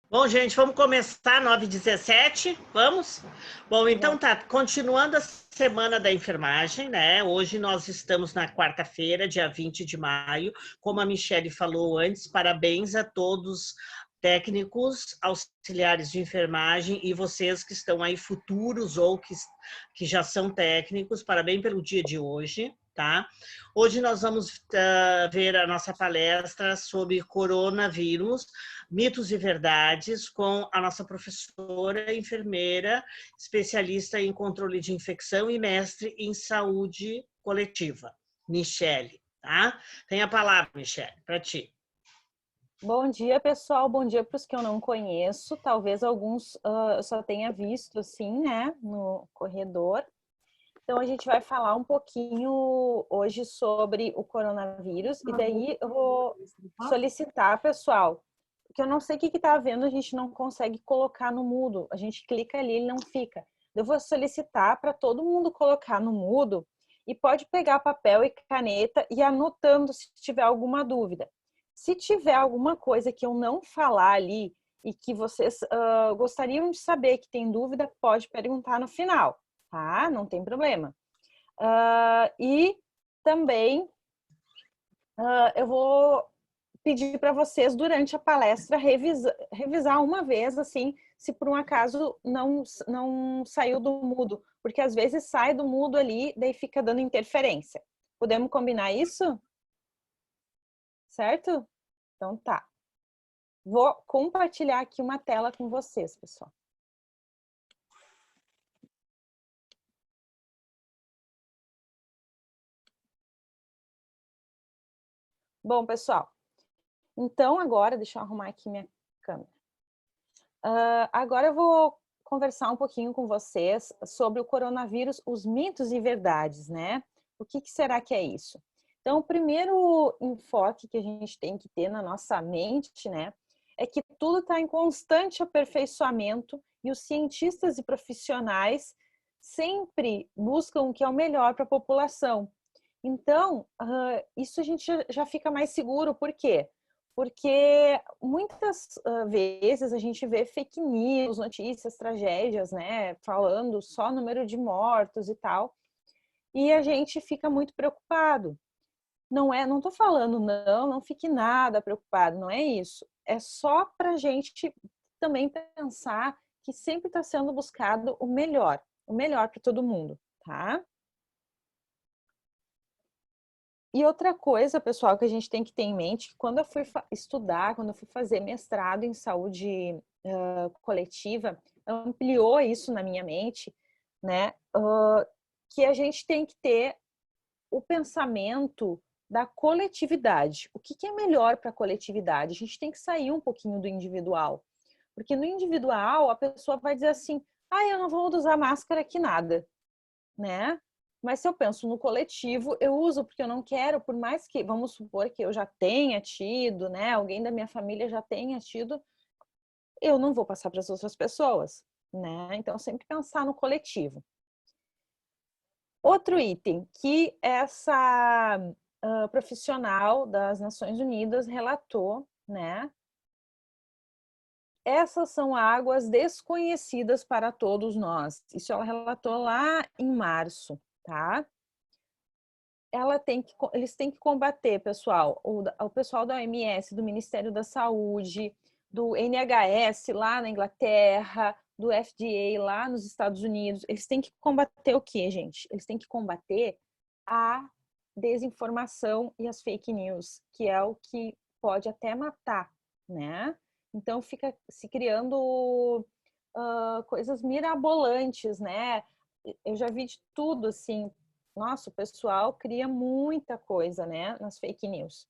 Bom, gente, vamos começar 9h17, vamos? Bom, então Vamos. tá, continuando a semana da enfermagem, né? Hoje nós estamos na quarta-feira, dia 20 de maio. Como a Michele falou antes, parabéns a todos técnicos, auxiliares de enfermagem e vocês que estão aí futuros ou que já são técnicos, parabéns pelo dia de hoje, tá? Hoje nós vamos ver a nossa palestra sobre coronavírus, mitos e verdades, com a nossa professora, enfermeira, especialista em controle de infecção e mestre em saúde coletiva, Michele, tá? Tem a palavra, Michele, para ti. Bom dia, pessoal. Bom dia para os que eu não conheço. Talvez alguns eu só tenha visto, assim, né, no corredor. Então, a gente vai falar um pouquinho hoje sobre o coronavírus. E daí eu vou solicitar, pessoal, porque eu não sei o que está havendo, a gente não consegue colocar no mudo. A gente clica ali, ele não fica. Eu vou solicitar para todo mundo colocar no mudo e pode pegar papel e caneta e ir anotando se tiver alguma dúvida. Se tiver alguma coisa que eu não falar ali e que vocês gostariam de saber, que tem dúvida, pode perguntar no final, tá? Não tem problema. E também eu vou pedir para vocês, durante a palestra, revisar uma vez, assim, se por um acaso não saiu do mudo, porque às vezes sai do mudo ali, daí fica dando interferência. Podemos combinar isso? Certo? Então tá. Vou compartilhar aqui uma tela com vocês, pessoal. Bom, pessoal, então agora, deixa eu arrumar aqui minha câmera. Agora eu vou conversar um pouquinho com vocês sobre o coronavírus, os mitos e verdades, né? O que será que é isso? Então, o primeiro enfoque que a gente tem que ter na nossa mente, né, é que tudo está em constante aperfeiçoamento e os cientistas e profissionais sempre buscam o que é o melhor para a população. Então, isso a gente já fica mais seguro, por quê? Porque muitas vezes a gente vê fake news, notícias, tragédias, né, falando só número de mortos e tal, e a gente fica muito preocupado. Não tô falando não fique nada preocupado, não é isso. É só para a gente também pensar que sempre está sendo buscado o melhor para todo mundo, tá? E outra coisa, pessoal, que a gente tem que ter em mente, que quando eu fui estudar, quando eu fui fazer mestrado em saúde coletiva, ampliou isso na minha mente, né? Que a gente tem que ter o pensamento da coletividade. O que é melhor para a coletividade? A gente tem que sair um pouquinho do individual. Porque no individual, a pessoa vai dizer assim, eu não vou usar máscara aqui nada, né? Mas se eu penso no coletivo, eu uso porque eu não quero, por mais que, vamos supor que eu já tenha tido, né? Alguém da minha família já tenha tido, eu não vou passar para as outras pessoas, né? Então, sempre pensar no coletivo. Outro item que essa profissional das Nações Unidas relatou, né? Essas são águas desconhecidas para todos nós. Isso ela relatou lá em março, tá? Eles têm que combater, pessoal, o pessoal da OMS, do Ministério da Saúde, do NHS lá na Inglaterra, do FDA lá nos Estados Unidos. Eles têm que combater o quê, gente? Eles têm que combater a desinformação e as fake news, que é o que pode até matar, né? Então fica se criando coisas mirabolantes, né? Eu já vi de tudo, assim. Nossa, o pessoal cria muita coisa, né, nas fake news.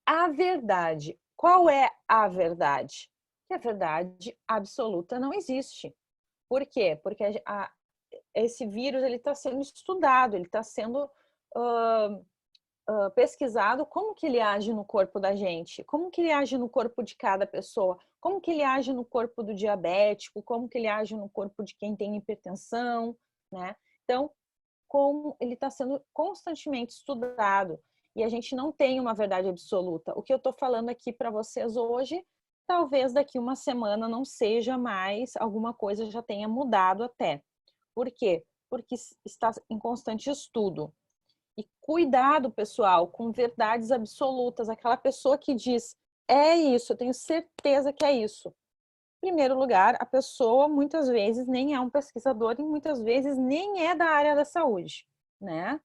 A verdade. Qual é a verdade? Que a verdade absoluta não existe. Por quê? Porque esse vírus ele está sendo estudado, ele está sendo pesquisado como que ele age no corpo da gente, como que ele age no corpo de cada pessoa, como que ele age no corpo do diabético, como que ele age no corpo de quem tem hipertensão, né? Então, como ele está sendo constantemente estudado e a gente não tem uma verdade absoluta. O que eu estou falando aqui para vocês hoje talvez daqui uma semana não seja mais, alguma coisa já tenha mudado até. Por quê? Porque está em constante estudo. E cuidado, pessoal, com verdades absolutas. Aquela pessoa que diz, é isso, eu tenho certeza que é isso. Em primeiro lugar, a pessoa muitas vezes nem é um pesquisador e muitas vezes nem é da área da saúde, né?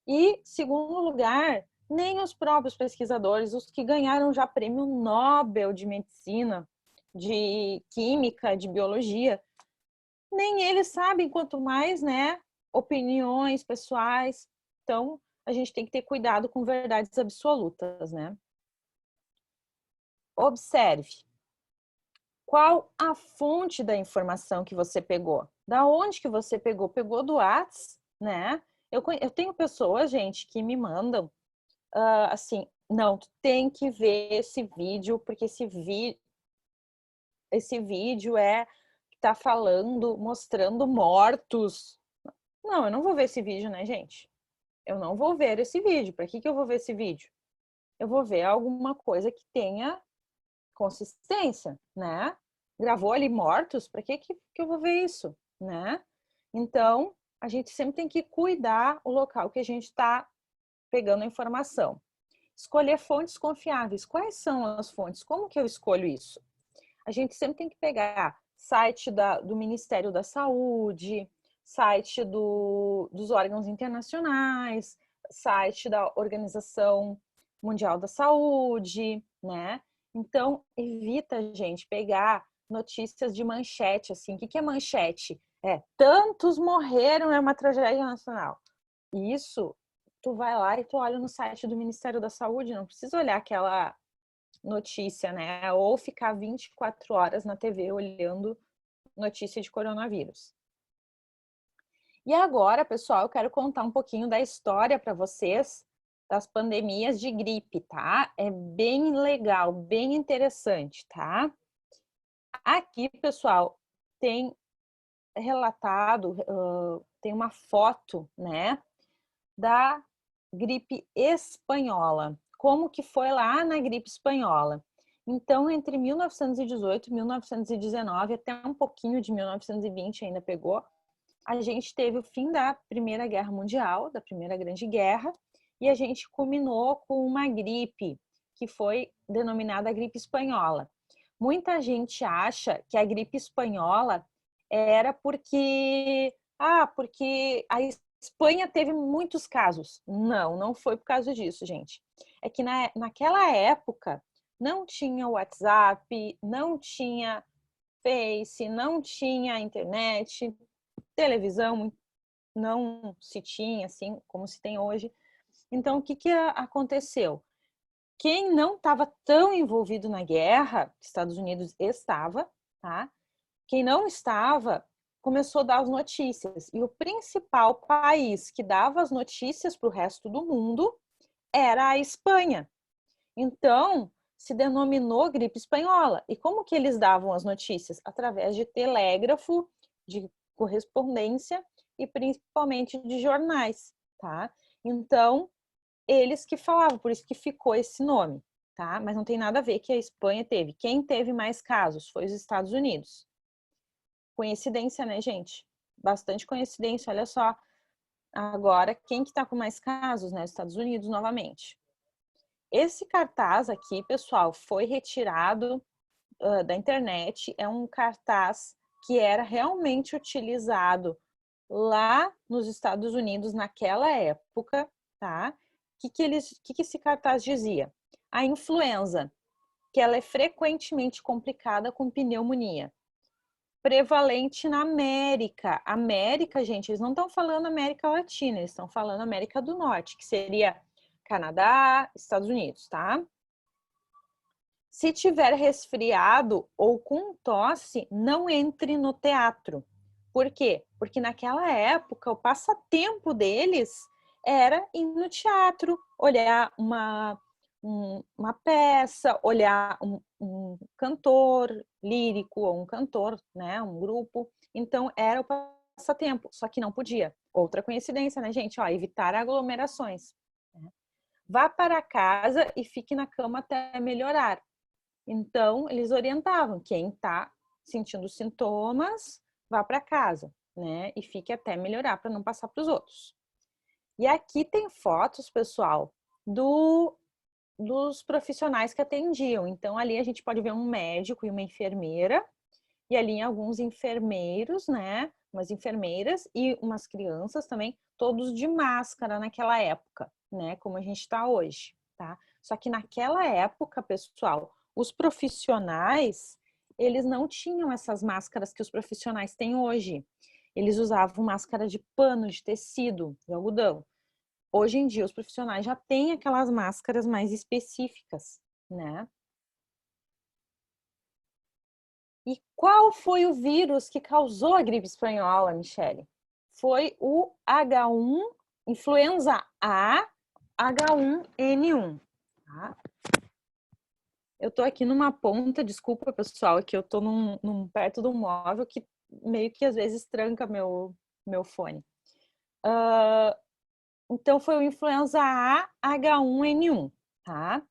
E, segundo lugar, nem os próprios pesquisadores, os que ganharam já prêmio Nobel de medicina, de química, de biologia, nem eles sabem, quanto mais, né, opiniões pessoais. Então, a gente tem que ter cuidado com verdades absolutas, né? Observe. Qual a fonte da informação que você pegou? Da onde que você pegou? Pegou do Whats, né? Eu tenho pessoas, gente, que me mandam assim, não, tu tem que ver esse vídeo, porque esse vídeo tá falando, mostrando mortos. Não, eu não vou ver esse vídeo, né, gente? Eu não vou ver esse vídeo. Para que eu vou ver esse vídeo? Eu vou ver alguma coisa que tenha consistência, né? Gravou ali mortos, para que eu vou ver isso, né? Então, a gente sempre tem que cuidar o local que a gente está pegando a informação. Escolher fontes confiáveis. Quais são as fontes? Como que eu escolho isso? A gente sempre tem que pegar site do Ministério da Saúde, site dos órgãos internacionais, site da Organização Mundial da Saúde, né? Então, evita, gente, pegar notícias de manchete, assim. O que é manchete? Tantos morreram, é uma tragédia nacional. Isso, tu vai lá e tu olha no site do Ministério da Saúde, não precisa olhar aquela notícia, né? Ou ficar 24 horas na TV olhando notícia de coronavírus. E agora, pessoal, eu quero contar um pouquinho da história para vocês das pandemias de gripe, tá? É bem legal, bem interessante, tá? Aqui, pessoal, tem relatado, tem uma foto, né, da gripe espanhola. Como que foi lá na gripe espanhola? Então, entre 1918 e 1919, até um pouquinho de 1920 ainda pegou, a gente teve o fim da Primeira Guerra Mundial, da Primeira Grande Guerra, e a gente culminou com uma gripe que foi denominada gripe espanhola. Muita gente acha que a gripe espanhola era porque a Espanha teve muitos casos. Não, não foi por causa disso, gente. É que naquela época não tinha WhatsApp, não tinha Face, não tinha internet, televisão não se tinha assim como se tem hoje. Então, o que aconteceu? Quem não estava tão envolvido na guerra, Estados Unidos estava, tá? Quem não estava começou a dar as notícias. E o principal país que dava as notícias para o resto do mundo era a Espanha. Então, se denominou gripe espanhola. E como que eles davam as notícias? Através de telégrafo, de correspondência e principalmente de jornais, tá? Então, eles que falavam, por isso que ficou esse nome, tá? Mas não tem nada a ver que a Espanha teve. Quem teve mais casos foi os Estados Unidos. Coincidência, né, gente? Bastante coincidência, olha só. Agora, quem que tá com mais casos, né? Estados Unidos, novamente. Esse cartaz aqui, pessoal, foi retirado da internet. É um cartaz que era realmente utilizado lá nos Estados Unidos naquela época, tá? O que esse cartaz dizia? A influenza, que ela é frequentemente complicada com pneumonia. Prevalente na América. América, gente, eles não estão falando América Latina, eles estão falando América do Norte, que seria Canadá, Estados Unidos, tá? Se tiver resfriado ou com tosse, não entre no teatro. Por quê? Porque naquela época o passatempo deles era ir no teatro, olhar uma peça, olhar um cantor lírico ou um cantor, né, um grupo. Então era o passatempo, só que não podia. Outra coincidência, né, gente? Ó, evitar aglomerações. Vá para casa e fique na cama até melhorar. Então, eles orientavam quem está sentindo sintomas, vá para casa, né? E fique até melhorar para não passar para os outros. E aqui tem fotos, pessoal, dos profissionais que atendiam. Então, ali a gente pode ver um médico e uma enfermeira, e ali alguns enfermeiros, né? Umas enfermeiras e umas crianças também, todos de máscara naquela época, né? Como a gente está hoje, tá? Só que naquela época, pessoal, os profissionais, eles não tinham essas máscaras que os profissionais têm hoje. Eles usavam máscara de pano, de tecido, de algodão. Hoje em dia, os profissionais já têm aquelas máscaras mais específicas, né? E qual foi o vírus que causou a gripe espanhola, Michele? Foi o H1, influenza A, H1N1. Tá? Eu tô aqui numa ponta, desculpa pessoal, que eu tô perto de um móvel que meio que às vezes tranca meu fone. Então foi o influenza A, H1N1, tá?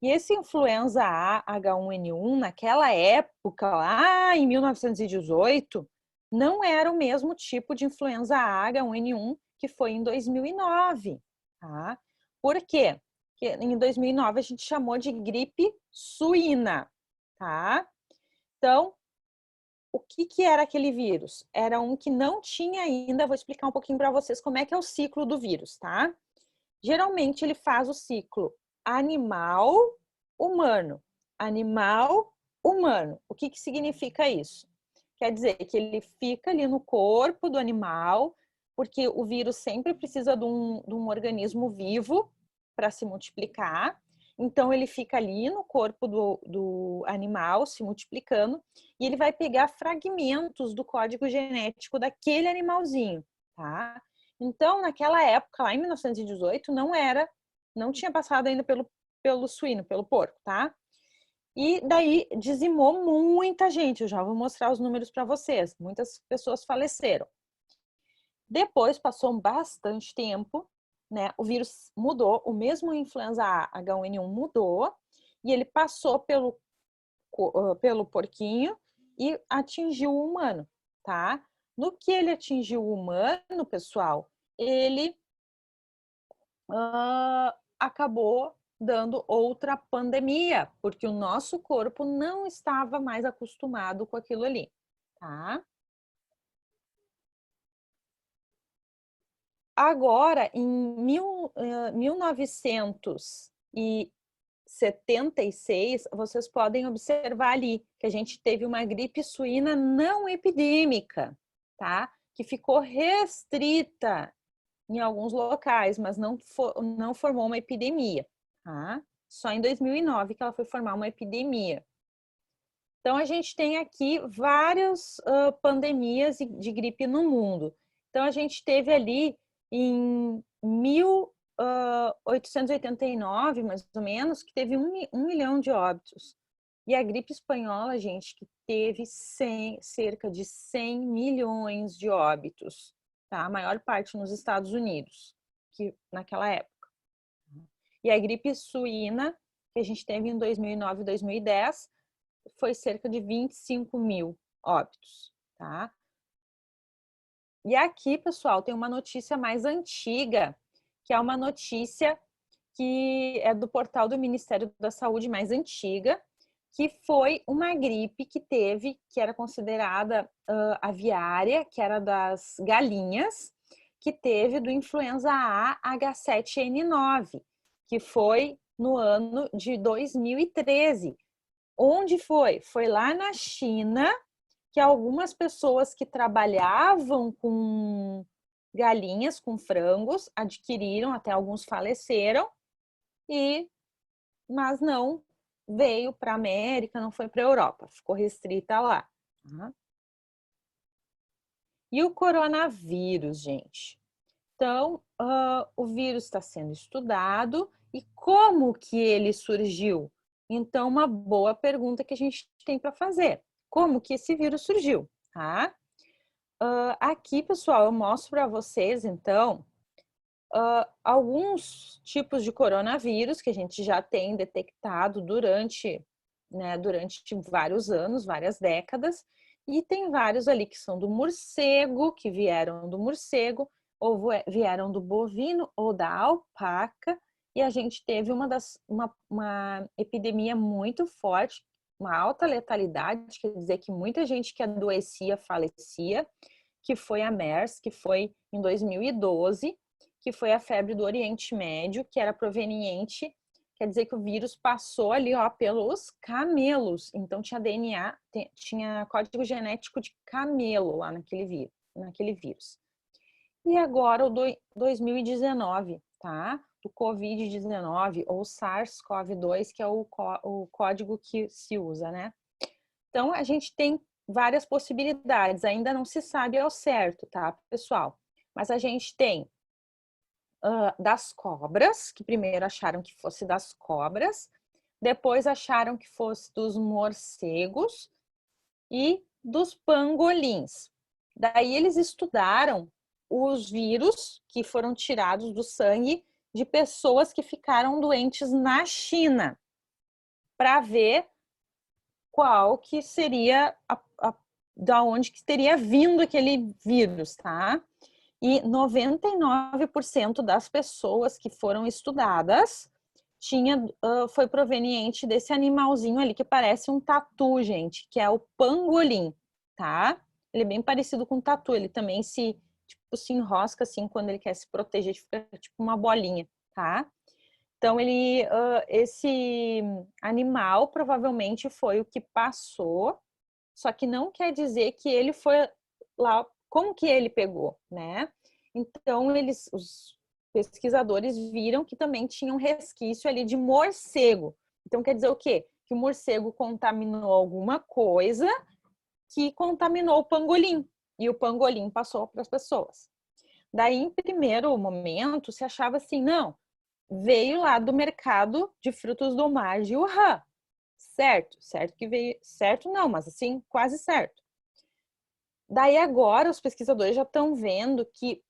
E esse influenza A H1N1, naquela época, lá em 1918, não era o mesmo tipo de influenza A H1N1 que foi em 2009. Tá? Por quê? Porque em 2009 a gente chamou de gripe suína. Tá? Então, o que era aquele vírus? Era um que não tinha ainda, vou explicar um pouquinho para vocês como é que é o ciclo do vírus, tá? Geralmente ele faz o ciclo animal, humano, animal, humano. O que significa isso? Quer dizer que ele fica ali no corpo do animal, porque o vírus sempre precisa de um organismo vivo para se multiplicar. Então, ele fica ali no corpo do animal, se multiplicando, e ele vai pegar fragmentos do código genético daquele animalzinho, tá? Então, naquela época, lá em 1918, não tinha passado ainda pelo suíno, pelo porco, tá? E daí dizimou muita gente. Eu já vou mostrar os números para vocês. Muitas pessoas faleceram. Depois passou bastante tempo, né? O vírus mudou, o mesmo influenza A H1N1 mudou e ele passou pelo porquinho e atingiu o humano, tá? No que ele atingiu o humano, pessoal, ele acabou dando outra pandemia, porque o nosso corpo não estava mais acostumado com aquilo ali, tá? Agora, em 1976, vocês podem observar ali que a gente teve uma gripe suína não epidêmica, tá? Que ficou restrita em alguns locais, mas não formou uma epidemia, tá? Só em 2009 que ela foi formar uma epidemia. Então, a gente tem aqui várias pandemias de gripe no mundo. Então, a gente teve ali em 1889, mais ou menos, que teve 1 milhão de óbitos. E a gripe espanhola, gente, que teve cerca de 100 milhões de óbitos, tá? A maior parte nos Estados Unidos, que naquela época. E a gripe suína, que a gente teve em 2009 e 2010, foi cerca de 25 mil óbitos, tá? E aqui, pessoal, tem uma notícia mais antiga, que é uma notícia que é do portal do Ministério da Saúde mais antiga, que foi uma gripe que teve, que era considerada aviária, que era das galinhas, que teve do influenza A H7N9, que foi no ano de 2013. Onde foi? Foi lá na China, que algumas pessoas que trabalhavam com galinhas, com frangos, adquiriram, até alguns faleceram, mas não veio para a América, não foi para a Europa, ficou restrita lá. Tá? E o coronavírus, gente? Então, o vírus está sendo estudado e como que ele surgiu? Então, uma boa pergunta que a gente tem para fazer. Como que esse vírus surgiu? Tá? Aqui, pessoal, eu mostro para vocês, então, alguns tipos de coronavírus que a gente já tem detectado durante né, durante vários anos, várias décadas, e tem vários ali que são do morcego, que vieram do morcego, ou vieram do bovino ou da alpaca, e a gente teve uma epidemia muito forte, uma alta letalidade, quer dizer que muita gente que adoecia falecia, que foi a MERS, que foi em 2012, que foi a febre do Oriente Médio, que era proveniente, quer dizer que o vírus passou ali, ó, pelos camelos. Então tinha DNA, tinha código genético de camelo lá naquele vírus. E agora o 2019, tá? Do Covid-19 ou SARS-CoV-2, que é o código que se usa, né? Então a gente tem várias possibilidades, ainda não se sabe ao certo, tá, pessoal? Mas a gente tem das cobras, que primeiro acharam que fosse das cobras, depois acharam que fosse dos morcegos e dos pangolins. Daí eles estudaram os vírus que foram tirados do sangue de pessoas que ficaram doentes na China, para ver qual que seria da onde que teria vindo aquele vírus, tá? E 99% das pessoas que foram estudadas foi proveniente desse animalzinho ali que parece um tatu, gente, que é o pangolim, tá? Ele é bem parecido com o tatu, ele também se enrosca assim quando ele quer se proteger, fica tipo uma bolinha, tá? Então, esse animal provavelmente foi o que passou, só que não quer dizer que ele foi lá, como que ele pegou, né? Então, os pesquisadores viram que também tinha um resquício ali de morcego. Então, quer dizer o quê? Que o morcego contaminou alguma coisa que contaminou o pangolim, e o pangolim passou para as pessoas. Daí, em primeiro momento, se achava assim, não, veio lá do mercado de frutos do mar de Wuhan. Certo que veio, certo não, mas assim, quase certo. Daí agora os pesquisadores já estão vendo que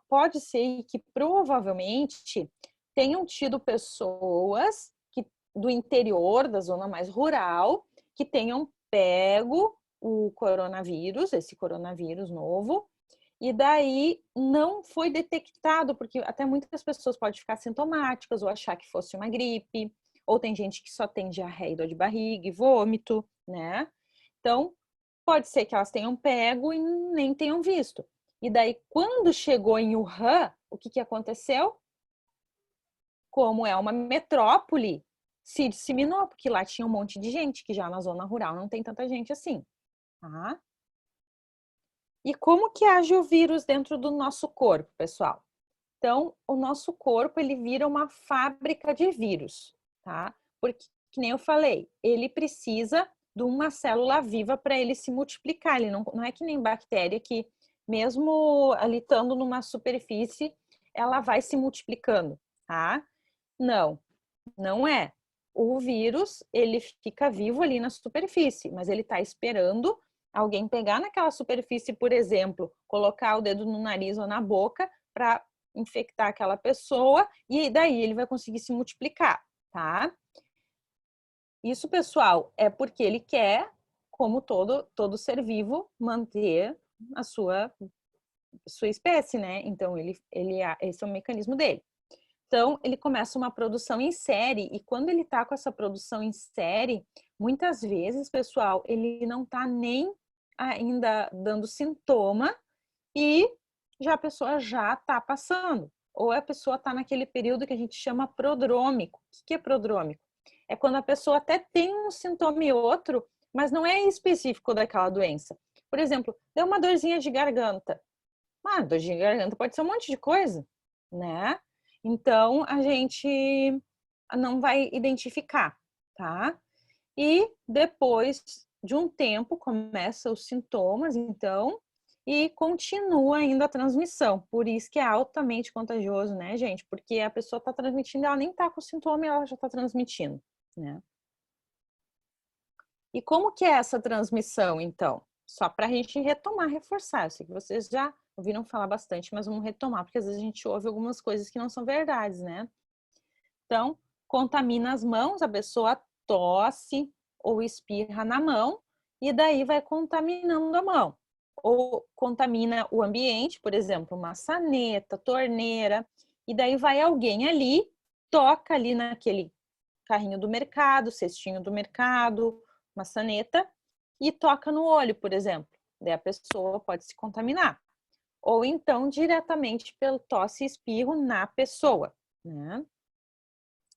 pode ser que provavelmente tenham tido pessoas do interior, da zona mais rural, que tenham pego o coronavírus, esse coronavírus novo, e daí não foi detectado, porque até muitas pessoas podem ficar sintomáticas ou achar que fosse uma gripe, ou tem gente que só tem diarreia, dor de barriga e vômito, né? Então, pode ser que elas tenham pego e nem tenham visto. E daí, quando chegou em Wuhan, o que aconteceu? Como é uma metrópole, se disseminou, porque lá tinha um monte de gente, que já na zona rural não tem tanta gente assim, tá? E como que age o vírus dentro do nosso corpo, pessoal? Então, o nosso corpo, ele vira uma fábrica de vírus, tá? Porque, que nem eu falei, ele precisa de uma célula viva para ele se multiplicar. Ele não é que nem bactéria que, mesmo ali estando numa superfície, ela vai se multiplicando, tá? Não, não é. O vírus, ele fica vivo ali na superfície, mas ele está esperando alguém pegar naquela superfície, por exemplo, colocar o dedo no nariz ou na boca para infectar aquela pessoa e daí ele vai conseguir se multiplicar, tá? Isso, pessoal, é porque ele quer, como todo ser vivo, manter a sua espécie, né? Então, esse é o mecanismo dele. Então, ele começa uma produção em série e quando ele tá com essa produção em série, muitas vezes, pessoal, ele não tá nem ainda dando sintoma e a pessoa já tá passando. Ou a pessoa tá naquele período que a gente chama prodrômico. O que é prodrômico? É quando a pessoa até tem um sintoma e outro, mas não é específico daquela doença. Por exemplo, deu uma dorzinha de garganta. Dor de garganta pode ser um monte de coisa, né? Então, a gente não vai identificar, tá? E depois de um tempo, começam os sintomas, então, e continua ainda a transmissão. Por isso que é altamente contagioso, né, gente? Porque a pessoa está transmitindo, ela nem está com sintoma e ela já está transmitindo, né? E como que é essa transmissão, então? Só para a gente retomar, reforçar. Eu sei que vocês já ouviram falar bastante, mas vamos retomar, porque às vezes a gente ouve algumas coisas que não são verdades, né? Então, contamina as mãos, a pessoa tosse ou espirra na mão e daí vai contaminando a mão. Ou contamina o ambiente, por exemplo, maçaneta, torneira, e daí vai alguém ali, toca ali naquele carrinho do mercado, cestinho do mercado, maçaneta, e toca no olho, por exemplo. Daí a pessoa pode se contaminar. Ou então, diretamente pelo tosse e espirro na pessoa, né?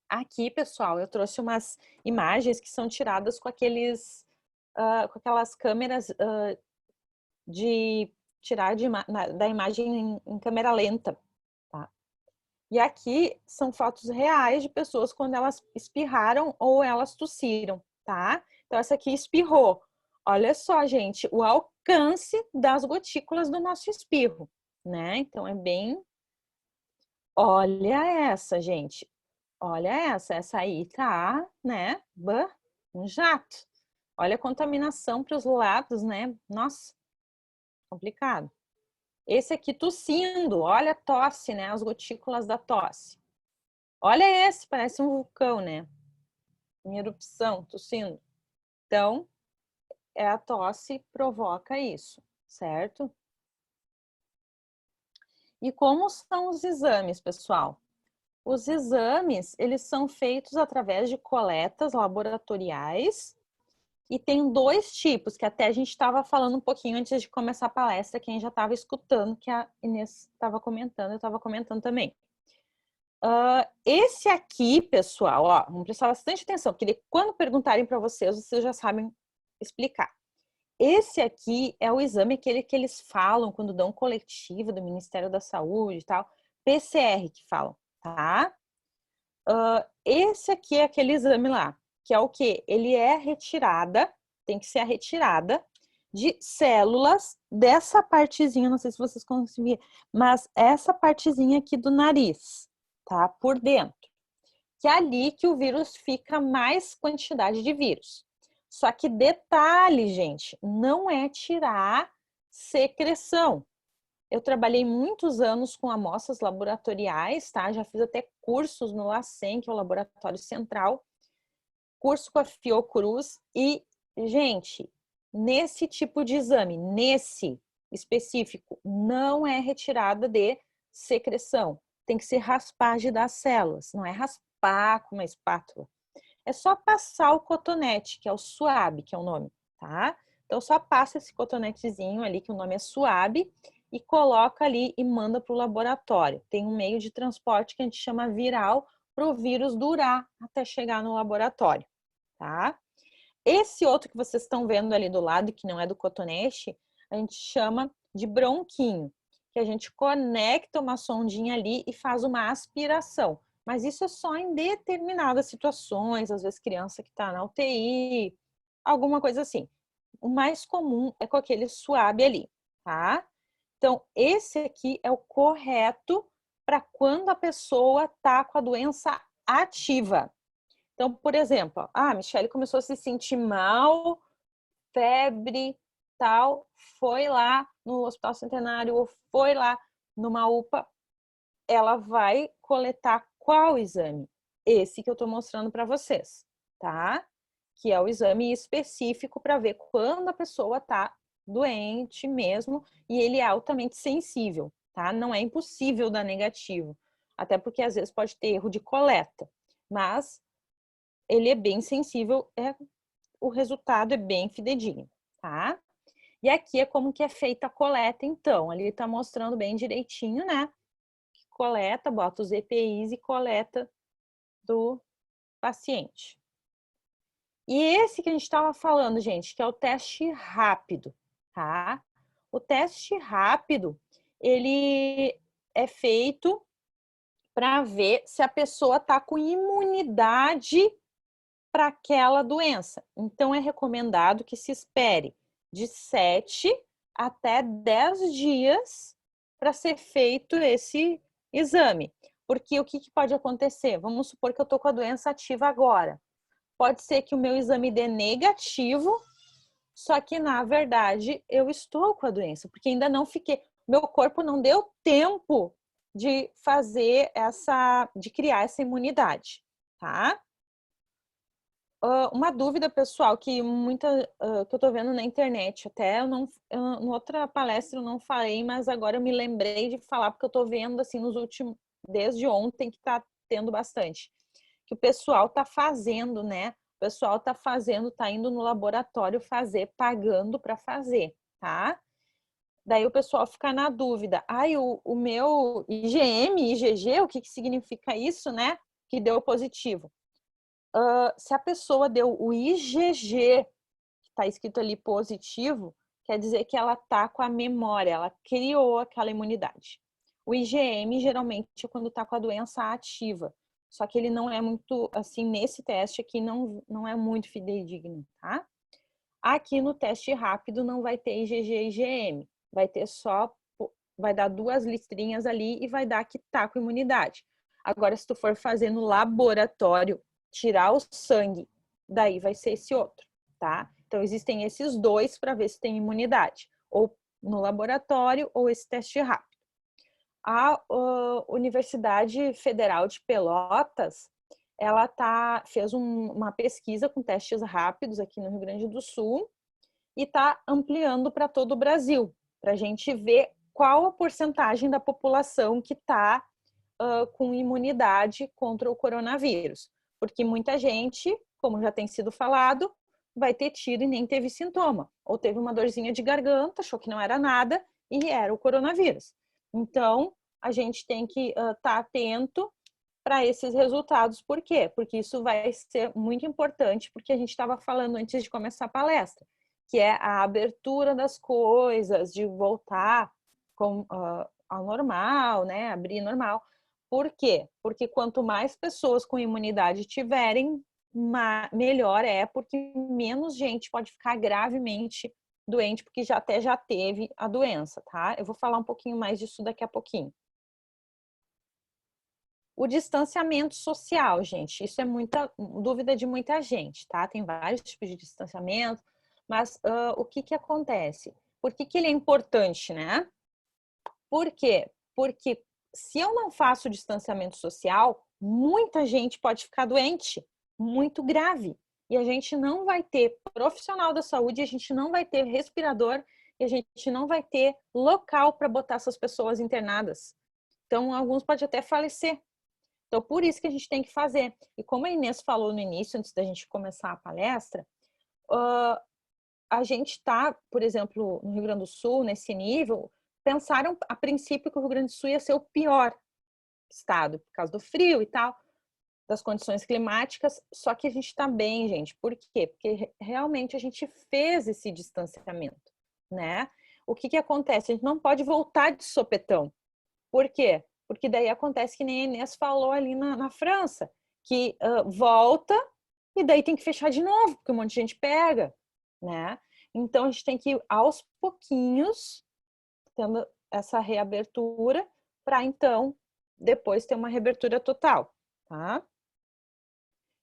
Aqui, pessoal, eu trouxe umas imagens que são tiradas com com aquelas câmeras de tirar da imagem em câmera lenta, tá? E aqui são fotos reais de pessoas quando elas espirraram ou elas tossiram, tá? Então, essa aqui espirrou. Olha só, gente, o alcance das gotículas do nosso espirro, né? Então, é bem... Olha essa, gente. Olha essa aí tá, né? Um jato. Olha a contaminação para os lados, né? Nossa, complicado. Esse aqui tossindo, olha a tosse, né? As gotículas da tosse. Olha esse, parece um vulcão, né? Em erupção, tossindo. Então, a tosse provoca isso, certo? E como são os exames, pessoal? Os exames, eles são feitos através de coletas laboratoriais e tem dois tipos, que até a gente estava falando um pouquinho antes de começar a palestra, quem já estava escutando, que a Inês estava comentando, eu estava comentando também. Esse aqui, pessoal, ó, vamos prestar bastante atenção, porque quando perguntarem para vocês, vocês já sabem explicar. Esse aqui é o exame aquele que eles falam quando dão coletiva do Ministério da Saúde e tal, PCR que falam, tá? Esse aqui é aquele exame lá, que é o quê? Ele é retirada, tem que ser a retirada de células dessa partezinha, não sei se vocês conseguem ver, mas essa partezinha aqui do nariz, tá? Por dentro. Que é ali que o vírus fica mais quantidade de vírus. Só que detalhe, gente, não é tirar secreção. Eu trabalhei muitos anos com amostras laboratoriais, tá? Já fiz até cursos no LACEN, que é o Laboratório Central, curso com a Fiocruz e, gente, nesse tipo de exame, nesse específico, não é retirada de secreção. Tem que ser raspagem das células, não é raspar com uma espátula. É só passar o cotonete, que é o suave, que é o nome, tá? Então, só passa esse cotonetezinho ali, que o nome é suave, e coloca ali e manda para o laboratório. Tem um meio de transporte que a gente chama viral para o vírus durar até chegar no laboratório, tá? Esse outro que vocês estão vendo ali do lado, que não é do cotonete, a gente chama de bronquinho, que a gente conecta uma sondinha ali e faz uma aspiração. Mas isso é só em determinadas situações, às vezes criança que está na UTI, alguma coisa assim. O mais comum é com aquele suave ali, tá? Então, esse aqui é o correto para quando a pessoa está com a doença ativa. Então, por exemplo, a Michele começou a se sentir mal, febre, tal, foi lá no Hospital Centenário ou foi lá numa UPA, ela vai coletar qual exame? Esse que eu estou mostrando para vocês, tá? Que é o exame específico para ver quando a pessoa está doente mesmo e ele é altamente sensível, tá? Não é impossível dar negativo, até porque às vezes pode ter erro de coleta, mas ele é bem sensível, o resultado é bem fidedigno, tá? E aqui é como que é feita a coleta, então. Ali está mostrando bem direitinho, né? Coleta, bota os EPIs e coleta do paciente. E esse que a gente estava falando, gente, que é o teste rápido, tá? O teste rápido, ele é feito para ver se a pessoa está com imunidade para aquela doença. Então, é recomendado que se espere de 7 até 10 dias para ser feito esse exame. Porque o que pode acontecer? Vamos supor que eu estou com a doença ativa agora. Pode ser que o meu exame dê negativo, só que, na verdade, eu estou com a doença, porque ainda não fiquei... Meu corpo não deu tempo de fazer de criar essa imunidade, tá? Uma dúvida, pessoal, que que eu tô vendo na internet, até eu não, em outra palestra eu não falei, mas agora eu me lembrei de falar, porque eu tô vendo, assim, desde ontem que tá tendo bastante, que o pessoal tá fazendo, né? O pessoal tá fazendo, tá indo no laboratório fazer, pagando para fazer, tá? Daí o pessoal fica na dúvida, o meu IgM, IgG, o que significa isso, né? Que deu positivo. Se a pessoa deu o IgG, que está escrito ali positivo, quer dizer que ela está com a memória, ela criou aquela imunidade. O IgM, geralmente, é quando está com a doença ativa. Só que ele não é muito, assim, nesse teste aqui, não é muito fidedigno, tá? Aqui no teste rápido não vai ter IgG e IgM. Vai ter vai dar 2 listrinhas ali e vai dar que tá com imunidade. Agora, se tu for fazer no laboratório, tirar o sangue, daí vai ser esse outro, tá? Então, existem esses dois para ver se tem imunidade. Ou no laboratório ou esse teste rápido. A Universidade Federal de Pelotas, ela fez uma pesquisa com testes rápidos aqui no Rio Grande do Sul e está ampliando para todo o Brasil, para a gente ver qual a porcentagem da população que está com imunidade contra o coronavírus. Porque muita gente, como já tem sido falado, vai ter tido e nem teve sintoma. Ou teve uma dorzinha de garganta, achou que não era nada e era o coronavírus. Então, a gente tem que estar atento para esses resultados. Por quê? Porque isso vai ser muito importante, porque a gente estava falando antes de começar a palestra, que é a abertura das coisas, de voltar ao normal, né? Abrir normal. Por quê? Porque quanto mais pessoas com imunidade tiverem, melhor é, porque menos gente pode ficar gravemente doente, porque até já teve a doença, tá? Eu vou falar um pouquinho mais disso daqui a pouquinho. O distanciamento social, gente, isso é muita dúvida de muita gente, tá? Tem vários tipos de distanciamento, mas o que acontece? Por que ele é importante, né? Por quê? Porque se eu não faço distanciamento social, muita gente pode ficar doente, muito grave. E a gente não vai ter profissional da saúde, a gente não vai ter respirador, e a gente não vai ter local para botar essas pessoas internadas. Então, alguns podem até falecer. Então, por isso que a gente tem que fazer. E como a Inês falou no início, antes da gente começar a palestra, a gente está, por exemplo, no Rio Grande do Sul, nesse nível, pensaram a princípio que o Rio Grande do Sul ia ser o pior estado, por causa do frio e tal, das condições climáticas, só que a gente está bem, gente. Por quê? Porque realmente a gente fez esse distanciamento, né? O que acontece? A gente não pode voltar de sopetão. Por quê? Porque daí acontece que nem a Inês falou ali na França, que volta e daí tem que fechar de novo, porque um monte de gente pega, né? Então, a gente tem que ir aos pouquinhos, tendo essa reabertura, para então, depois ter uma reabertura total, tá?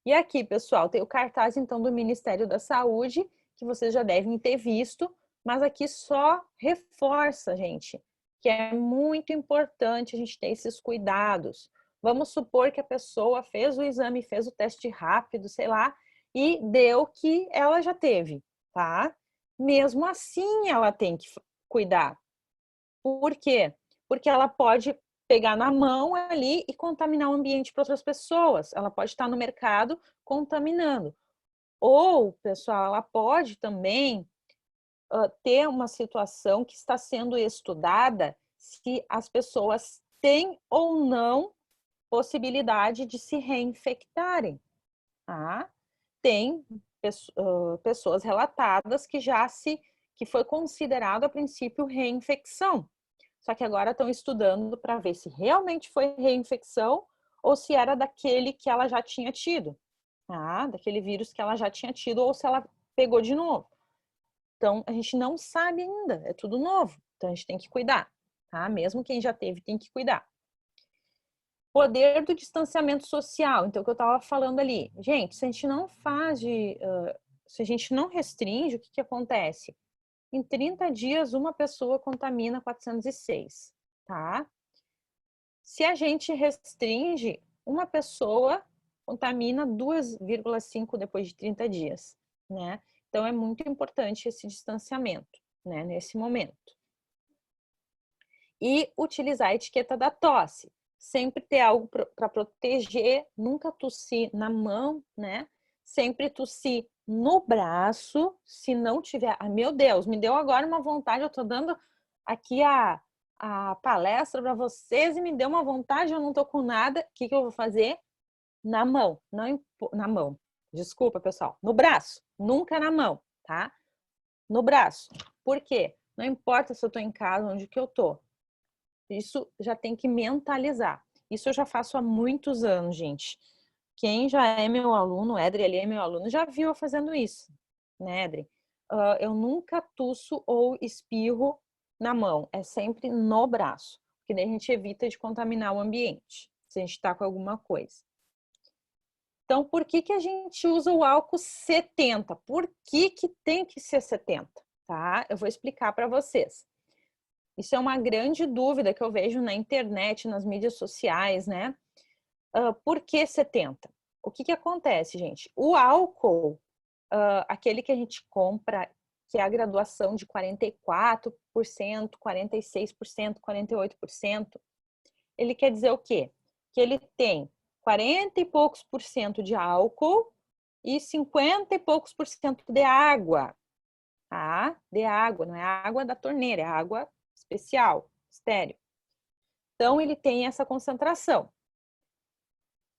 E aqui, pessoal, tem o cartaz, então, do Ministério da Saúde, que vocês já devem ter visto, mas aqui só reforça, gente, que é muito importante a gente ter esses cuidados. Vamos supor que a pessoa fez o exame, fez o teste rápido, sei lá, e deu que ela já teve, tá? Mesmo assim, ela tem que cuidar. Por quê? Porque ela pode pegar na mão ali e contaminar o ambiente para outras pessoas. Ela pode estar no mercado contaminando. Ou, pessoal, ela pode também ter uma situação que está sendo estudada se as pessoas têm ou não possibilidade de se reinfectarem. Tá? Tem pessoas relatadas que foi considerado a princípio reinfecção. Só que agora estão estudando para ver se realmente foi reinfecção ou se era daquele que ela já tinha tido, tá? Daquele vírus que ela já tinha tido ou se ela pegou de novo. Então, a gente não sabe ainda, é tudo novo. Então, a gente tem que cuidar, tá? Mesmo quem já teve tem que cuidar. Poder do distanciamento social. Então, o que eu estava falando ali. Gente, se a gente não se a gente não restringe, o que acontece? Em 30 dias, uma pessoa contamina 406, tá? Se a gente restringe, uma pessoa contamina 2,5 depois de 30 dias, né? Então, é muito importante esse distanciamento, né, nesse momento. E utilizar a etiqueta da tosse. Sempre ter algo para proteger, nunca tossir na mão, né? Sempre tossir no braço, se não tiver... Ah, meu Deus, me deu agora uma vontade, eu tô dando aqui a palestra para vocês e me deu uma vontade, eu não tô com nada, o que eu vou fazer? Na mão, não na mão. Desculpa, pessoal. No braço, nunca na mão, tá? No braço. Por quê? Não importa se eu tô em casa, onde que eu tô. Isso já tem que mentalizar. Isso eu já faço há muitos anos, gente. Quem já é meu aluno, o Edri ali é meu aluno, já viu eu fazendo isso, né, Edri? Eu nunca tuço ou espirro na mão, é sempre no braço, porque daí a gente evita de contaminar o ambiente, se a gente tá com alguma coisa. Então, por que a gente usa o álcool 70? Por que tem que ser 70? Tá? Eu vou explicar para vocês. Isso é uma grande dúvida que eu vejo na internet, nas mídias sociais, né? Por que 70? O que acontece, gente? O álcool, aquele que a gente compra, que é a graduação de 44%, 46%, 48%, ele quer dizer o quê? Que ele tem 40 e poucos por cento de álcool e 50 e poucos por cento de água, tá? De água, não é água da torneira, é água especial, estéreo. Então, ele tem essa concentração.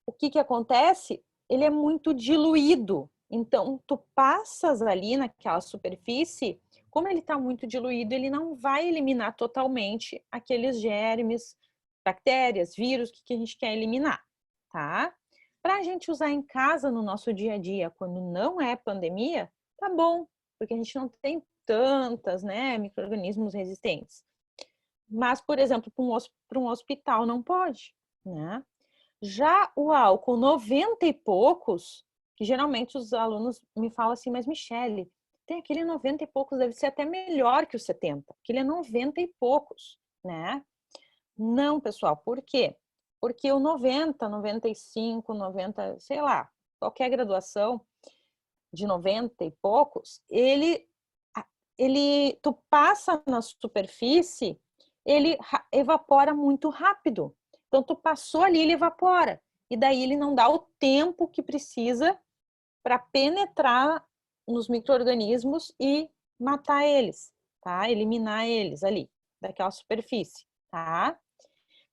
O que acontece? Ele é muito diluído. Então, tu passas ali naquela superfície, como ele está muito diluído, ele não vai eliminar totalmente aqueles germes, bactérias, vírus que a gente quer eliminar, tá? Para a gente usar em casa no nosso dia a dia, quando não é pandemia, tá bom, porque a gente não tem tantas, né, micro-organismos resistentes. Mas, por exemplo, para um hospital não pode, né? Já o álcool 90 e poucos, que geralmente os alunos me falam assim, mas Michele, tem aquele 90 e poucos, deve ser até melhor que o 70, porque ele é 90 e poucos, né? Não, pessoal, por quê? Porque o 90, 95, 90, sei lá, qualquer graduação de 90 e poucos, tu passa na superfície, ele evapora muito rápido. Então, tu passou ali, ele evapora. E daí ele não dá o tempo que precisa para penetrar nos micro-organismos e matar eles, tá? Eliminar eles ali, daquela superfície, tá?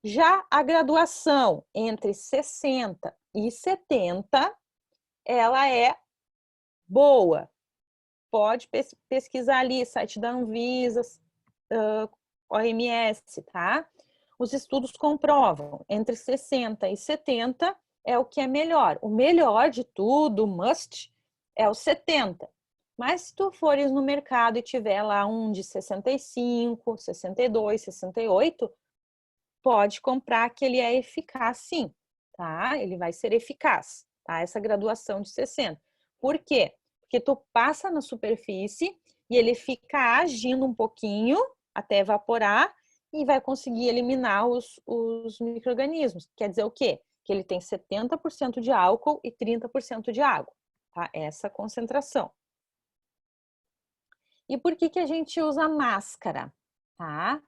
Já a graduação entre 60 e 70, ela é boa. Pode pesquisar ali, site da Anvisa, OMS, tá? Os estudos comprovam, entre 60 e 70 é o que é melhor. O melhor de tudo, o must, é o 70. Mas se tu fores no mercado e tiver lá um de 65, 62, 68, pode comprar que ele é eficaz sim, tá? Ele vai ser eficaz, tá? Essa graduação de 60. Por quê? Porque tu passa na superfície e ele fica agindo um pouquinho até evaporar e vai conseguir eliminar os micro-organismos. Quer dizer o quê? Que ele tem 70% de álcool e 30% de água, tá? Essa concentração. E por que a gente usa máscara, tá?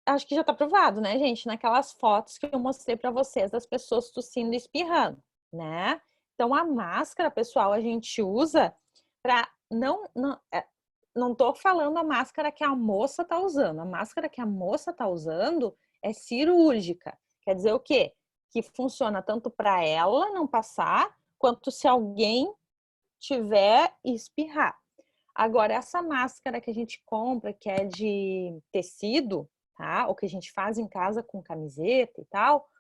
Acho que já tá provado, né, gente? Naquelas fotos que eu mostrei para vocês das pessoas tossindo e espirrando, né? Então, a máscara, pessoal, a gente usa para não tô falando a máscara que a moça tá usando. A máscara que a moça tá usando é cirúrgica. Quer dizer o quê? Que funciona tanto para ela não passar, quanto se alguém tiver e espirrar. Agora, essa máscara que a gente compra, que é de tecido, tá? Ou que a gente faz em casa com camiseta e tal,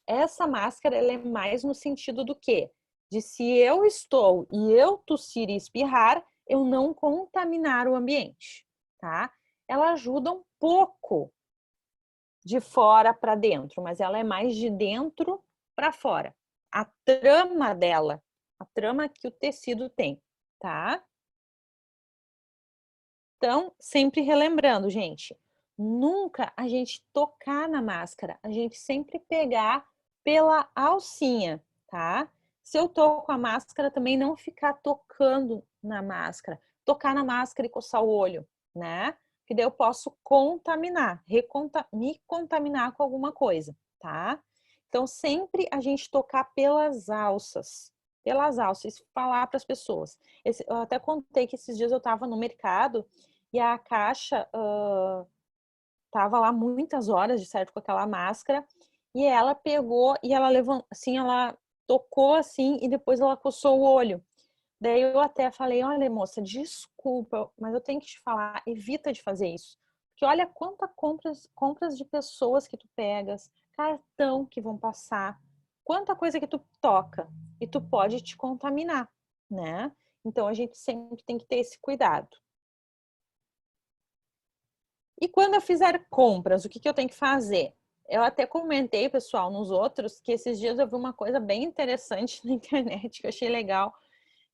essa máscara ela é mais no sentido do quê? De se eu estou e eu tossir e espirrar, eu não contaminar o ambiente, tá? Ela ajuda um pouco de fora para dentro, mas ela é mais de dentro para fora. A trama dela, a trama que o tecido tem, tá? Então, sempre relembrando, gente, nunca a gente tocar na máscara, a gente sempre pegar pela alcinha, tá? Se eu tô com a máscara, também não ficar tocando na máscara. Tocar na máscara e coçar o olho, né? Que daí eu posso contaminar, me contaminar com alguma coisa, tá? Então, sempre a gente tocar pelas alças, falar para as pessoas. Eu até contei que esses dias eu estava no mercado e a caixa estava lá muitas horas, de certo, com aquela máscara, e ela pegou e ela levantou, assim, ela tocou assim e depois ela coçou o olho. Daí eu até falei, olha, moça, desculpa, mas eu tenho que te falar, evita de fazer isso. Porque olha quanta compras de pessoas que tu pegas, cartão que vão passar, quanta coisa que tu toca e tu pode te contaminar, né? Então a gente sempre tem que ter esse cuidado. E quando eu fizer compras, o que eu tenho que fazer? Eu até comentei, pessoal, nos outros, que esses dias eu vi uma coisa bem interessante na internet que eu achei legal,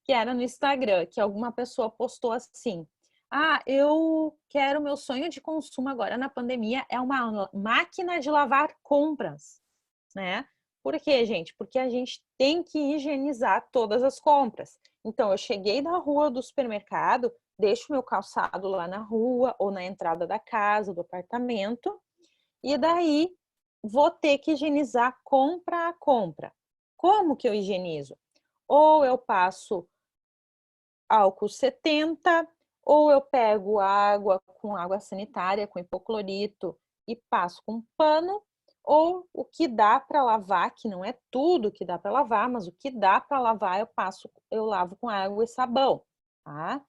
que era no Instagram, que alguma pessoa postou assim: ah, eu quero, meu sonho de consumo agora na pandemia é uma máquina de lavar compras, né? Por quê, gente? Porque a gente tem que higienizar todas as compras. Então, eu cheguei da rua do supermercado, deixo meu calçado lá na rua ou na entrada da casa, do apartamento, e daí vou ter que higienizar compra a compra. Como que eu higienizo? Ou eu passo álcool 70, ou eu pego água com água sanitária, com hipoclorito e passo com pano, ou o que dá para lavar, que não é tudo que dá para lavar, mas o que dá para lavar eu lavo com água e sabão, tá?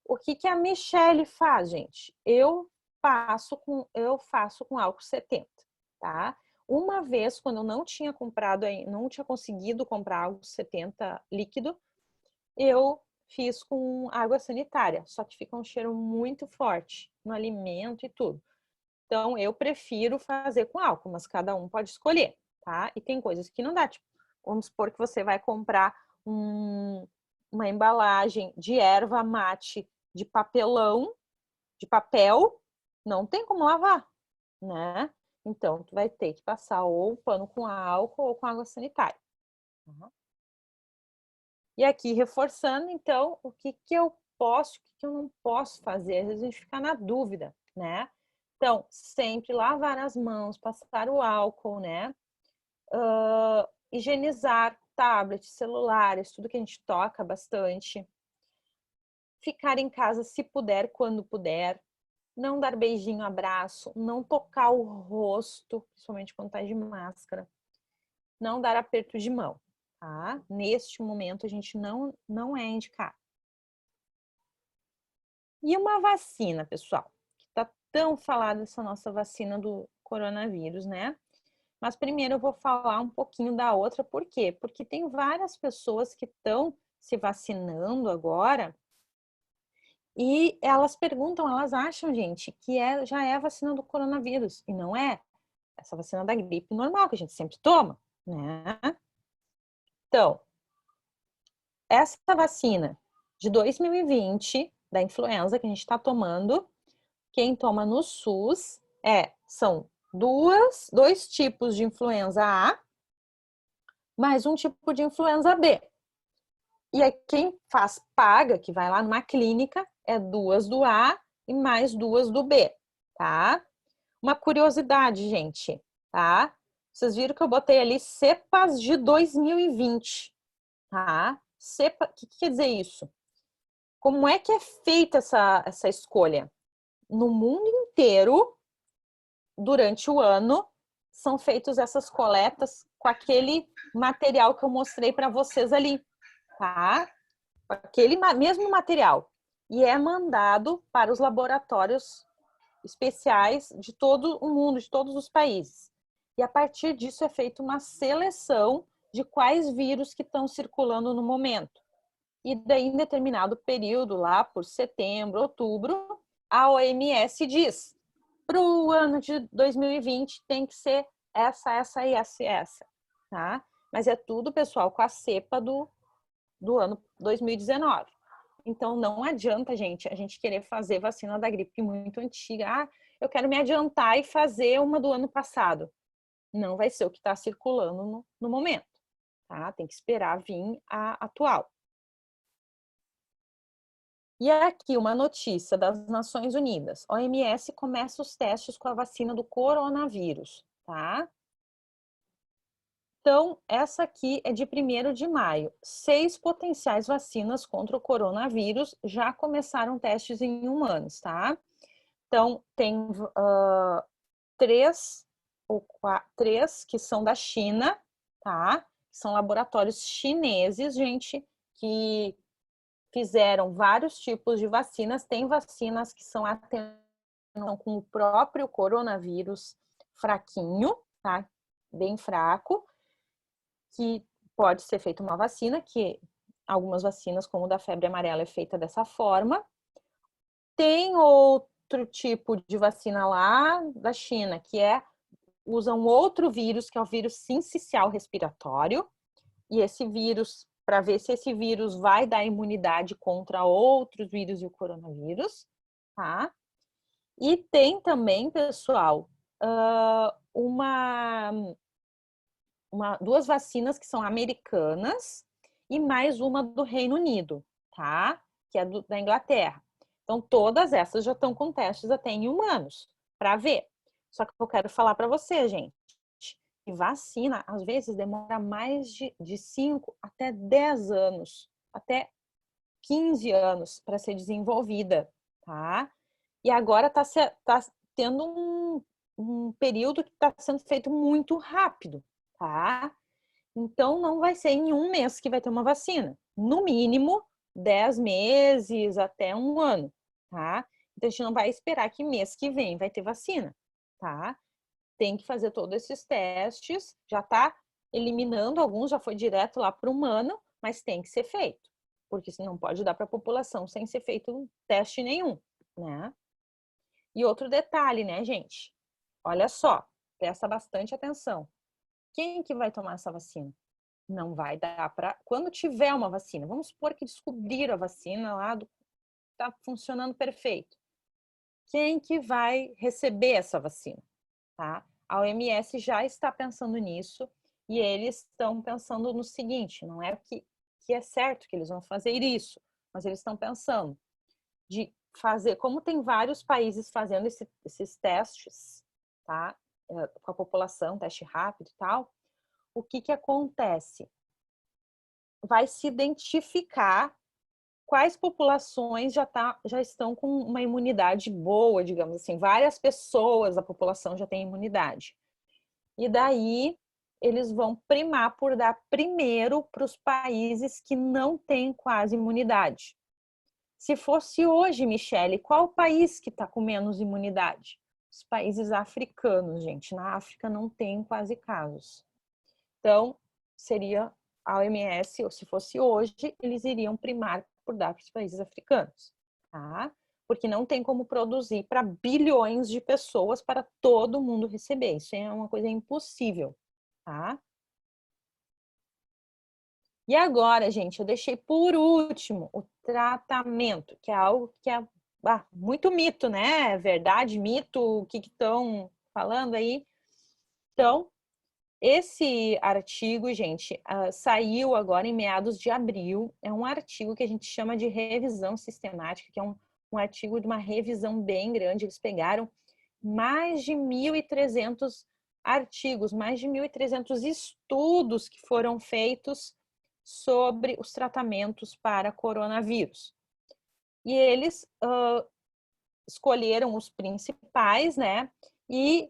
O que a Michelle faz, gente? Eu faço com álcool 70, tá? Uma vez, quando eu não tinha comprado, não tinha conseguido comprar álcool 70 líquido, eu fiz com água sanitária, só que fica um cheiro muito forte no alimento e tudo. Então, eu prefiro fazer com álcool, mas cada um pode escolher, tá? E tem coisas que não dá, tipo, vamos supor que você vai comprar uma embalagem de erva mate de papelão, de papel, não tem como lavar, né? Então, tu vai ter que passar ou pano com álcool ou com água sanitária. E aqui, reforçando, então, o que eu posso, o que eu não posso fazer. Às vezes a gente fica na dúvida, né? Então, sempre lavar as mãos, passar o álcool, né? Higienizar tablets, celulares, tudo que a gente toca bastante. Ficar em casa se puder, quando puder. Não dar beijinho, abraço. Não tocar o rosto, principalmente quando tá de máscara. Não dar aperto de mão, tá? Neste momento, a gente não é indicado. E uma vacina, pessoal, que está tão falada essa nossa vacina do coronavírus, né? Mas primeiro eu vou falar um pouquinho da outra, por quê? Porque tem várias pessoas que estão se vacinando agora e elas perguntam, elas acham, gente, que já é a vacina do coronavírus, e não é. Essa vacina da gripe normal, que a gente sempre toma, né? Então, essa vacina de 2020, da influenza que a gente está tomando, quem toma no SUS são dois tipos de influenza A, mais um tipo de influenza B. E aí quem paga, que vai lá numa clínica, é 2 do A e mais 2 do B, tá? Uma curiosidade, gente, tá? Vocês viram que eu botei ali cepas de 2020, tá? Cepa, o que quer dizer isso? Como é que é feita essa escolha? No mundo inteiro, durante o ano, são feitas essas coletas com aquele material que eu mostrei para vocês ali, tá? Aquele mesmo material. E é mandado para os laboratórios especiais de todo o mundo, de todos os países. E a partir disso é feita uma seleção de quais vírus que estão circulando no momento. E daí, em determinado período, lá por setembro, outubro, a OMS diz: para o ano de 2020 tem que ser essa e essa, tá? Mas é tudo, pessoal, com a cepa do ano 2019. Então, não adianta, gente, a gente querer fazer vacina da gripe muito antiga. Ah, eu quero me adiantar e fazer uma do ano passado. Não vai ser o que está circulando no momento, tá? Tem que esperar vir a atual. E aqui uma notícia das Nações Unidas. A OMS começa os testes com a vacina do coronavírus, tá? Então, essa aqui é de 1º de maio. 6 potenciais vacinas contra o coronavírus já começaram testes em humanos, tá? Então, tem 3 que são da China, tá? São laboratórios chineses, gente, que fizeram vários tipos de vacinas. Tem vacinas que são com o próprio coronavírus fraquinho, tá? Bem fraco, que pode ser feita uma vacina, que algumas vacinas, como da febre amarela, é feita dessa forma. Tem outro tipo de vacina lá da China, que usam outro vírus, que é o vírus sincicial respiratório, e esse vírus, para ver se esse vírus vai dar imunidade contra outros vírus e o coronavírus, tá? E tem também, pessoal, duas vacinas que são americanas e mais uma do Reino Unido, tá? Que é da Inglaterra. Então, todas essas já estão com testes até em humanos, para ver. Só que eu quero falar para você, gente, que vacina, às vezes, demora mais de 5 até 10 anos, até 15 anos para ser desenvolvida, tá? E agora está tendo um período que está sendo feito muito rápido, tá? Então, não vai ser em um mês que vai ter uma vacina. No mínimo, 10 meses até um ano, tá? Então, a gente não vai esperar que mês que vem vai ter vacina, tá? Tem que fazer todos esses testes, já está eliminando alguns, já foi direto lá para o humano, mas tem que ser feito, porque senão pode dar para a população sem ser feito teste nenhum, né? E outro detalhe, né, gente? Olha só, presta bastante atenção. Quem que vai tomar essa vacina? Não vai dar para... Quando tiver uma vacina, vamos supor que descobriram a vacina lá, tá funcionando perfeito. Quem que vai receber essa vacina? Tá? A OMS já está pensando nisso e eles estão pensando no seguinte, não é que é certo que eles vão fazer isso, mas eles estão pensando de fazer, como tem vários países fazendo esses testes, tá? Com a população, teste rápido e tal, o que que acontece? Vai se identificar quais populações já estão com uma imunidade boa, digamos assim. Várias pessoas da população já têm imunidade. E daí eles vão primar por dar primeiro para os países que não têm quase imunidade. Se fosse hoje, Michele, qual país que está com menos imunidade? Os países africanos, gente. Na África não tem quase casos. Então, seria a OMS, ou se fosse hoje, eles iriam primar por dar para os países africanos, tá? Porque não tem como produzir para bilhões de pessoas para todo mundo receber. Isso é uma coisa impossível, tá? E agora, gente, eu deixei por último o tratamento, que é algo que é muito mito, né? Verdade, mito, o que estão falando aí? Então, esse artigo, gente, saiu agora em meados de abril. É um artigo que a gente chama de revisão sistemática, que é um artigo de uma revisão bem grande. Eles pegaram mais de 1.300 artigos, mais de 1.300 estudos que foram feitos sobre os tratamentos para coronavírus. E eles escolheram os principais, né? E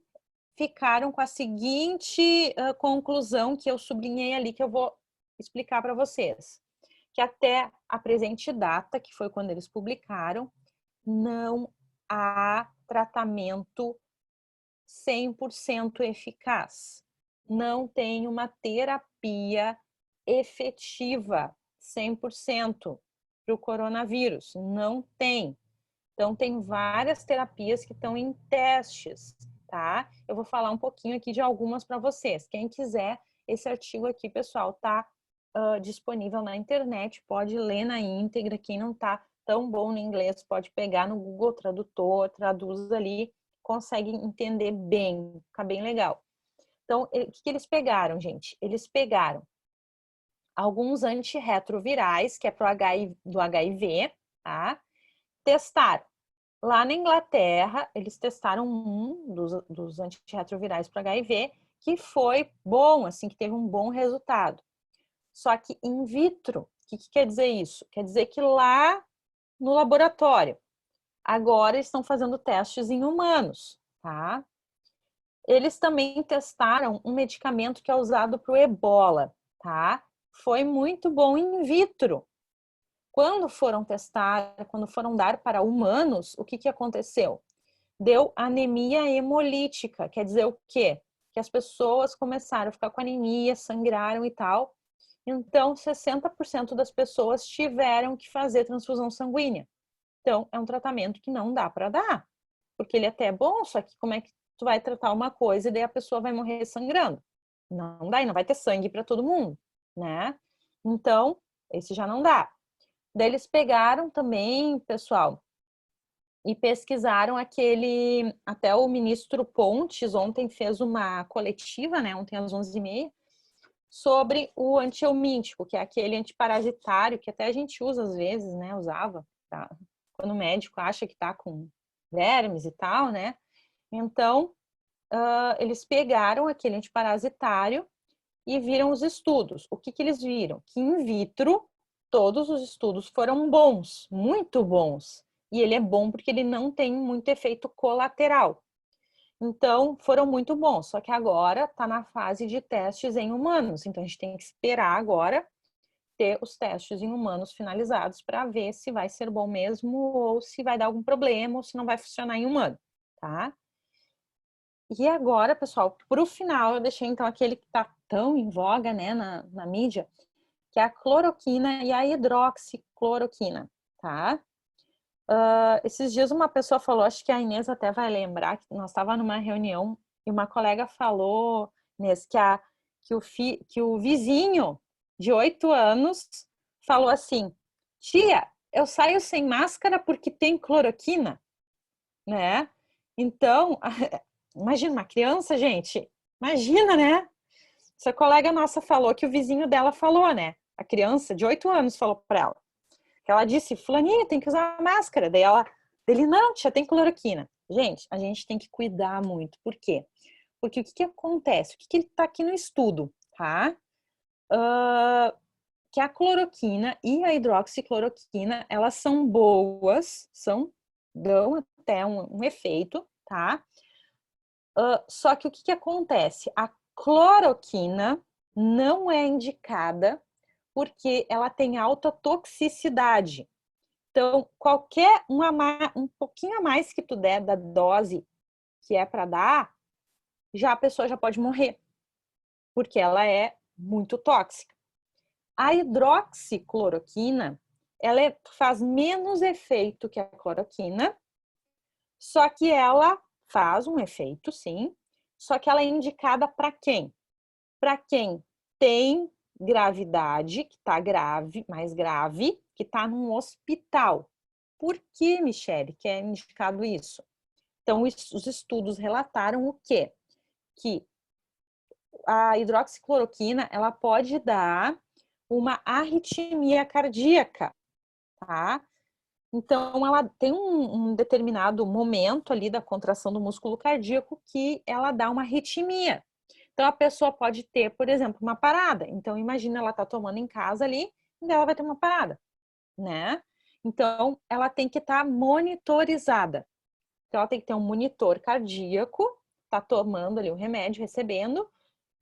ficaram com a seguinte conclusão que eu sublinhei ali, que eu vou explicar para vocês. Que até a presente data, que foi quando eles publicaram, não há tratamento 100% eficaz. Não tem uma terapia efetiva 100% para o coronavírus. Não tem. Então, tem várias terapias que estão em testes, tá? Eu vou falar um pouquinho aqui de algumas para vocês. Quem quiser, esse artigo aqui, pessoal, tá disponível na internet, pode ler na íntegra. Quem não tá tão bom no inglês, pode pegar no Google Tradutor, traduz ali, consegue entender bem, fica bem legal. Então, o que eles pegaram, gente? Eles pegaram alguns antirretrovirais, que é do HIV, tá? Testaram. Lá na Inglaterra, eles testaram um dos antirretrovirais para HIV, que foi bom, assim, que teve um bom resultado. Só que in vitro, o que quer dizer isso? Quer dizer que lá no laboratório, agora eles estão fazendo testes em humanos, tá? Eles também testaram um medicamento que é usado para o ebola, tá? Foi muito bom in vitro. Quando foram testar, quando foram dar para humanos, o que aconteceu? Deu anemia hemolítica, quer dizer o quê? Que as pessoas começaram a ficar com anemia, sangraram e tal. Então, 60% das pessoas tiveram que fazer transfusão sanguínea. Então, é um tratamento que não dá para dar, porque ele até é bom, só que como é que tu vai tratar uma coisa e daí a pessoa vai morrer sangrando? Não dá, e não vai ter sangue para todo mundo, né? Então, esse já não dá. Daí eles pegaram também, pessoal, e pesquisaram até o ministro Pontes ontem fez uma coletiva, né, ontem às 11h30, sobre o antihelmíntico, que é aquele antiparasitário que até a gente usa às vezes, né, usava, tá? Quando o médico acha que tá com vermes e tal, né? Então, eles pegaram aquele antiparasitário e viram os estudos. O que eles viram? Que in vitro, todos os estudos foram bons, muito bons. E ele é bom porque ele não tem muito efeito colateral. Então, foram muito bons. Só que agora está na fase de testes em humanos. Então, a gente tem que esperar agora ter os testes em humanos finalizados para ver se vai ser bom mesmo ou se vai dar algum problema ou se não vai funcionar em humano, tá? E agora, pessoal, para o final, eu deixei então aquele que está tão em voga, né, na mídia, que é a cloroquina e a hidroxicloroquina, tá? Esses dias uma pessoa falou, acho que a Inês até vai lembrar, que nós estávamos numa reunião e uma colega falou, Inês, que o vizinho de 8 anos falou assim, tia, eu saio sem máscara porque tem cloroquina, né? Então, imagina uma criança, gente, imagina, né? Essa colega nossa falou que o vizinho dela falou, né? A criança de 8 anos falou para ela. Que ela disse, fulaninha, tem que usar máscara. Dele, não, tia, tem cloroquina. Gente, a gente tem que cuidar muito. Por quê? Porque o que acontece? O que ele tá aqui no estudo, tá? Que a cloroquina e a hidroxicloroquina, elas são boas, dão até um efeito, tá? Só que o que acontece? A cloroquina não é indicada porque ela tem alta toxicidade. Então, um pouquinho a mais que tu der da dose que é para dar, já a pessoa já pode morrer, porque ela é muito tóxica. A hidroxicloroquina, faz menos efeito que a cloroquina, só que ela faz um efeito, sim, só que ela é indicada para quem? Para quem tem gravidade, que está grave, mais grave, que está num hospital. Por que, Michele, que é indicado isso? Então, os estudos relataram o quê? Que a hidroxicloroquina, ela pode dar uma arritmia cardíaca, tá? Então, ela tem um determinado momento ali da contração do músculo cardíaco que ela dá uma arritmia. Então, a pessoa pode ter, por exemplo, uma parada. Então, imagina ela tá tomando em casa ali e ela vai ter uma parada, né? Então, ela tem que estar monitorizada. Então, ela tem que ter um monitor cardíaco, tá tomando ali o remédio, recebendo,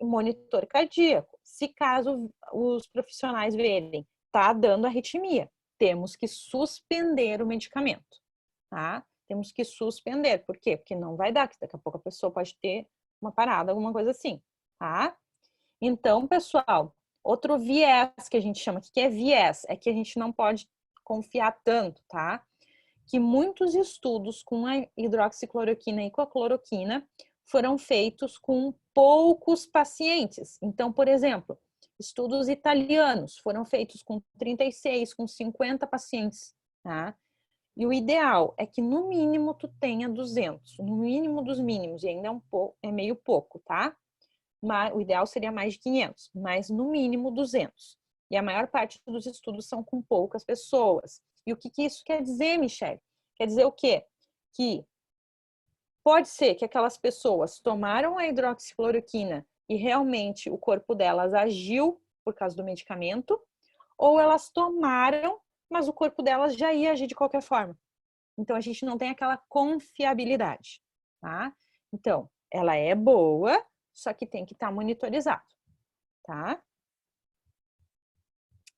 monitor cardíaco. Se caso os profissionais verem, tá dando arritmia, temos que suspender o medicamento, tá? Temos que suspender. Por quê? Porque não vai dar, que daqui a pouco a pessoa pode ter uma parada, alguma coisa assim, tá? Então, pessoal, outro viés que a gente chama, o que é viés? É que a gente não pode confiar tanto, tá? Que muitos estudos com a hidroxicloroquina e com a cloroquina foram feitos com poucos pacientes. Então, por exemplo, estudos italianos foram feitos com 36, com 50 pacientes, tá? E o ideal é que no mínimo tu tenha 200, no mínimo dos mínimos, e ainda é meio pouco, tá? Mas o ideal seria mais de 500, mas no mínimo 200. E a maior parte dos estudos são com poucas pessoas. E o que isso quer dizer, Michele? Quer dizer o quê? Que pode ser que aquelas pessoas tomaram a hidroxicloroquina e realmente o corpo delas agiu por causa do medicamento, ou elas tomaram, mas o corpo delas já ia agir de qualquer forma. Então, a gente não tem aquela confiabilidade, tá? Então, ela é boa, só que tem que estar monitorizado, tá?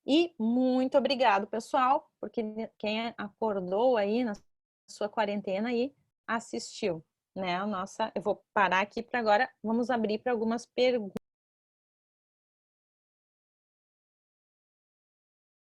E muito obrigado, pessoal, porque quem acordou aí na sua quarentena e assistiu, né? Eu vou parar aqui para agora, vamos abrir para algumas perguntas.